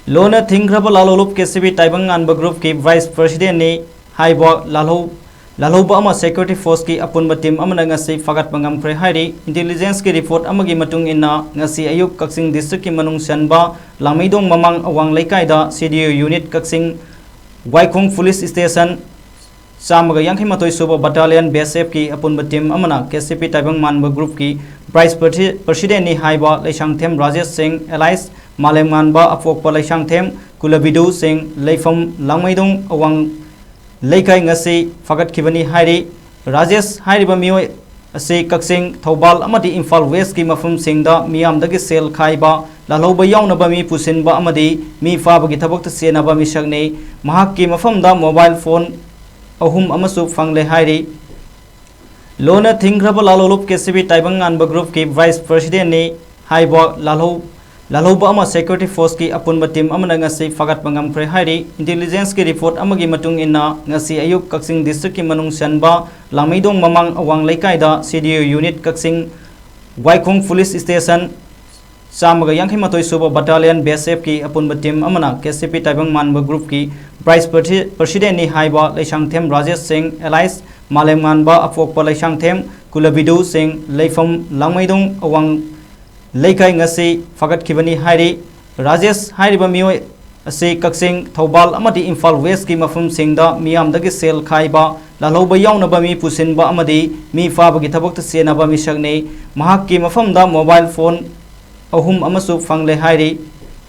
लोना थिंग्रब लालोलुप केसीबी टाइबंग अनब ग्रुप की वाइस प्रेसिडेंट ने हाइबा लालोबा अमा सिक्योरिटी फोर्स की अपुनब टीम अमना ngasi fagat pangamkhre hairi intelligence की रिपोर्ट अमगी मतुंग इन्ना ngasi अयुक कक्सिंग डिस्ट्रिक्ट की मनुंग सनबा लांगमैदोंग ममांग अवांग लेकाइदा CDO unit Kakching Waikhong police station चामग यांखै मतोय सुबो बटालियन BSF की अपुनब टीम अमना KCP टाइबंग मानब ग्रुप की वाइस प्रेसिडेंट नि हाइबा लेशांगथेम राजेश सिंह एलाइस मालेम मानबा अफोकपा लेशांगथेम कुलबिदु सिंह लेफम लांगमैदोंग अवांग लेकाई ngasi फगतखिबनी हाइरी राजेश हाइरिबा मियोय असे कक्सिंग थौबाल अमदी इम्फाल वेस्ट की मफम सिंगदा मियामदगी सेल खाइबा लालौबा यावनबा मी पुसिनबा अमदी मी फाबगी थबक सेनबा मिसकने महाक की मफमदा मोबाइल फोन अहुम अमसु फंगले हाइरी लोना थिंग्रब लालोलुप केसीबी टाइबंग अनब ग्रुप की वाइस प्रेसिडेंट ने हाइबा लालोबा अमा सिक्योरिटी फोर्स की अपुनब टीम अमना ngasi fagat pangamkhre hairi intelligence की रिपोर्ट अमगी मटुंग इन्ना ngasi अयुक कक्सिंग डिस्ट्रिक्ट की मनुंग सनबा लांगमैदोंग ममांग अवांग लेकाइदा CDO unit Kakching Waikhong police station चामग यांखै मतोय सुबो बटालियन BSF की अपुनब टीम अमना KCP टाइबंग मानब ग्रुप की वाइस प्रेसिडेंट नि हाइबा लेशांगथेम राजेश सिंह एलाइस मालेम मानबा अफोकपा लेशांगथेम कुलबिदु सिंह लेफम लांगमैदोंग अवांग लेकाई ngasi फगतखिबनी हाइरी राजेश हाइरिबा मियोय असे कक्सिंग थौबाल अमदी इम्फाल वेस्ट की मफम सिंगदा मियामदगी सेल खाइबा लालौबा यावनबा मी पुसिनबा अमदी मी फाबगी थबक सेनबा मिसकने महाक की मफमदा मोबाइल फोन अहुम अमसु फंगले हाइरी